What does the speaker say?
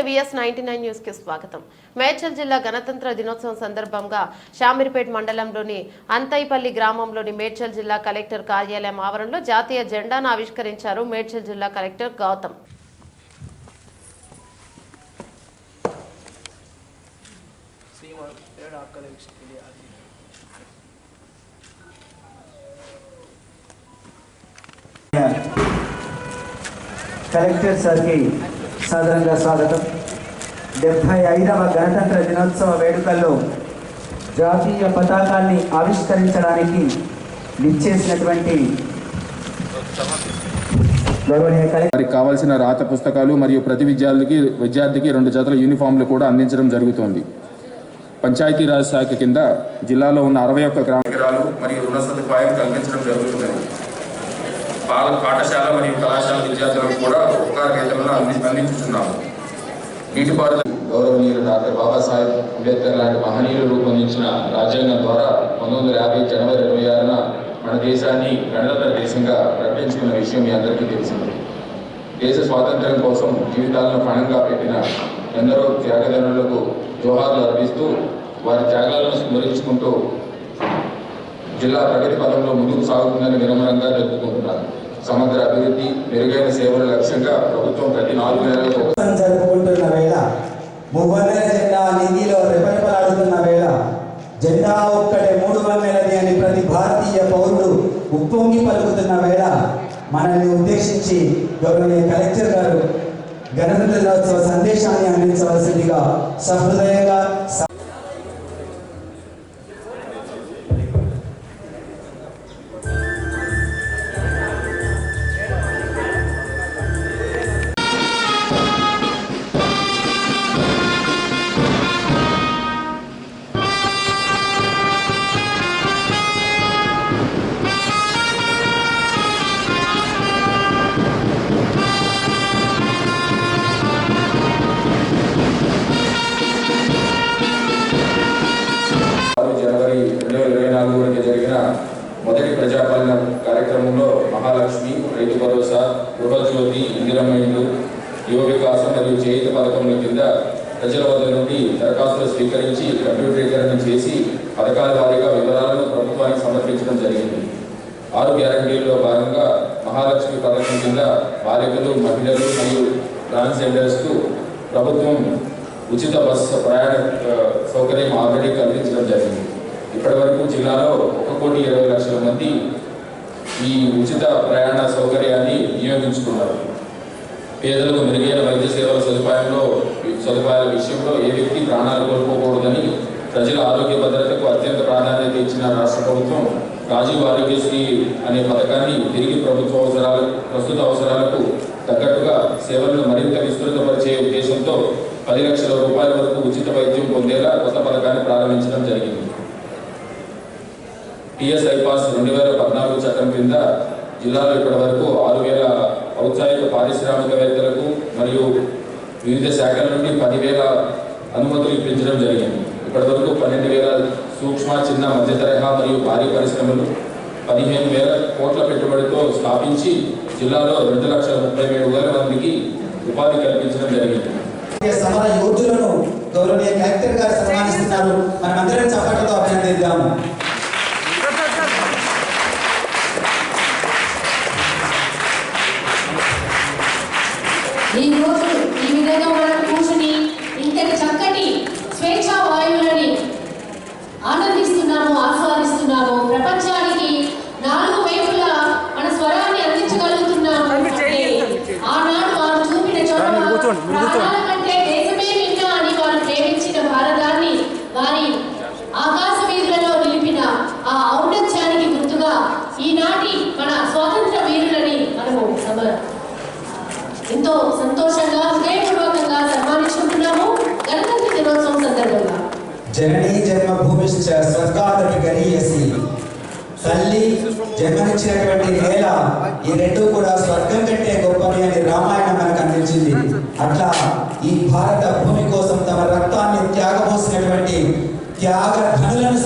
VS99 news కి స్వాగతం. మేడ్చల్ జిల్లా గణతంత్ర దినోత్సవం సందర్భంగా శామీర్పేట్ మండలంలోని అంతైపల్లి గ్రామంలోని మేడ్చల్ జిల్లా కలెక్టర్ కార్యాలయం ఆవరణలో జాతీయ జెండాను ఆవిష్కరించారు మేడ్చల్ జిల్లా కలెక్టర్ గౌతమ్. కలెక్టర్ సార్కి సాధారణంగా స్వాగతం. 75వ గణతంత్ర దినోత్సవ వేడుకల్లో జాతీయ పతాకాన్ని ఆవిష్కరించడానికి విచ్చేసినటువంటి వారికి కావాల్సిన రాత పుస్తకాలు మరియు ప్రతి విద్యార్థికి 2 జతల యూనిఫామ్లు కూడా అందించడం జరుగుతోంది. పంచాయతీరాజ్ శాఖ కింద జిల్లాలో ఉన్న 61 గ్రామాలు మరియు రుణ సదుపాయం కల్పించడం జరుగుతున్నది. పాఠశాల మరియు కళాశాల విద్యార్థులకు కూడా ఉపకార వేతనాలను అందించుతున్నాము. నీటిపారుదల గౌరవనీయులు డాక్టర్ బాబాసాహెబ్ అంబేద్కర్ లాంటి మహనీయులు రూపొందించిన రాజ్యాంగం ద్వారా 1950 జనవరి 26న మన దేశాన్ని గణతంత్ర దేశంగా ప్రకటించుకున్న విషయం మీ అందరికీ తెలిసింది. దేశ స్వాతంత్ర్యం కోసం జీవితాలను పణంగా పెట్టిన ఎందరో త్యాగదనులకు జోహార్లు అర్పిస్తూ వారి త్యాగాలను స్మరించుకుంటూ జిల్లా ప్రగతి పథంలో ముందుకు సాగుతుందని వినమ్రంగా జరుపుకుంటున్నారు. సమగ్ర అభివృద్ధి, మెరుగైన సేవల లక్ష్యంగా ప్రభుత్వం ప్రతి 4 నెలలకు జరుపుకుంటున్న వేళ, మువ్వన్నెల జెండా నిధిలో రెపరెపలాడుతున్న వేళ, జెండా ఒక్కటే 3 వన్నెలది అని ప్రతి భారతీయ పౌరుడు ఉప్పొంగి పలుకుతున్న వేళ మనల్ని ఉద్దేశించి గౌరవనీయ కలెక్టర్ గారు గణతంత్ర దినోత్సవ సందేశాన్ని అందించవలసిందిగా సహృదయంగా జరిగిన మొదటి ప్రజాపాలన కార్యక్రమంలో మహాలక్ష్మి, రైతు భరోసా, గృహజ్యోతి, ఇందిరమ్మ ఇల్లు, యువ వికాసం మరియు చేయుత పథకముల కింద ప్రజల వద్ద నుండి దరఖాస్తులు స్వీకరించి కంప్యూటరీకరణ చేసి పథకాల వారీగా వివరాలను ప్రభుత్వానికి సమర్పించడం జరిగింది. 6 గ్యారంటీల్లో భాగంగా మహాలక్ష్మి పథకం కింద బాలికలు, మహిళలు మరియు ట్రాన్స్జెండర్స్కు ప్రభుత్వం ఉచిత బస్సు ప్రయాణ సౌకర్యం ఆల్రెడీ కల్పించడం జరిగింది. ఇప్పటి వరకు జిల్లాలో 1,20,00,000 మంది ఈ ఉచిత ప్రయాణ సౌకర్యాన్ని వినియోగించుకున్నారు. పేదలకు మెరుగైన వైద్య సేవల సదుపాయాల విషయంలో ఏ వ్యక్తి ప్రాణాలు కోల్పోకూడదని ప్రజల ఆరోగ్య భద్రతకు అత్యంత ప్రాధాన్యత ఇచ్చిన రాష్ట్ర ప్రభుత్వం రాజీవ్ ఆరోగ్యశ్రీ అనే పథకాన్ని తిరిగి ప్రస్తుత అవసరాలకు తగ్గట్టుగా సేవలను మరింత విస్తృతపరిచే ఉద్దేశంతో 10 లక్షల రూపాయల వరకు ఉచిత వైద్యం పొందేలా కొత్త పథకాన్ని ప్రారంభించడం జరిగింది. TSIPAS 2014 చట్టం కింద జిల్లాలో ఇప్పటి వరకు 6,000 ఔత్సాహిక పారిశ్రామికవేత్తలకు మరియు వివిధ శాఖల నుండి 10,000 అనుమతులు ఇప్పించడం జరిగింది. ఇప్పటి వరకు 12,000 సూక్ష్మ, చిన్న, మధ్య తరహా మరియు భారీ పరిశ్రమలు 15,000 కోట్ల పెట్టుబడితో స్థాపించి జిల్లాలో 2,37,000 మందికి ఉపాధి కల్పించడం జరిగింది. సమర యోధులను గౌరవనీయ కలెక్టర్ గారు సన్మానిస్తున్నారు. మనమందరం చప్పట్లతో అభినందిద్దాము. ఈ రోజు ఈ విధంగా మనం కూర్చుని ఇంతటి చక్కటి స్వేచ్ఛా వాయువులని ఆనందిస్తున్నాము, ఆస్వాదిస్తున్నాము. ప్రపంచానికి 4 వైపులా మన స్వరాన్ని అందించగలుగుతున్నాము. ఆనాడు వారు చూపిన చొరవ ప్రాణాల కంటే దేశమే మిన్న అని వారు ప్రేమించిన భారతాన్ని వారి ఆకాశ వీధులలో నిలిపిన ఆ ఔన్నత్యానికి గుర్తుగా ఈనాటి మన స్వాతంత్ర వీరులని మనము ఎంతో సంతోషంగా హృదయపూర్వకంగా సన్మానించుకుంటున్నాము గణతంత్ర దినోత్సవం సందర్భంగా. జననీ జన్మభూమిశ్చ స్వర్గాదపి గరీయసి, తల్లి జన్మనిచ్చినటువంటి నేల, ఈ 2 కూడా స్వర్గం కంటే గొప్పవి అని రామాయణం మనకు అందించింది. అట్లా ఈ భారత భూమి కోసం తమ రక్తాన్ని త్యాగపోసినటువంటి త్యాగ ధనులను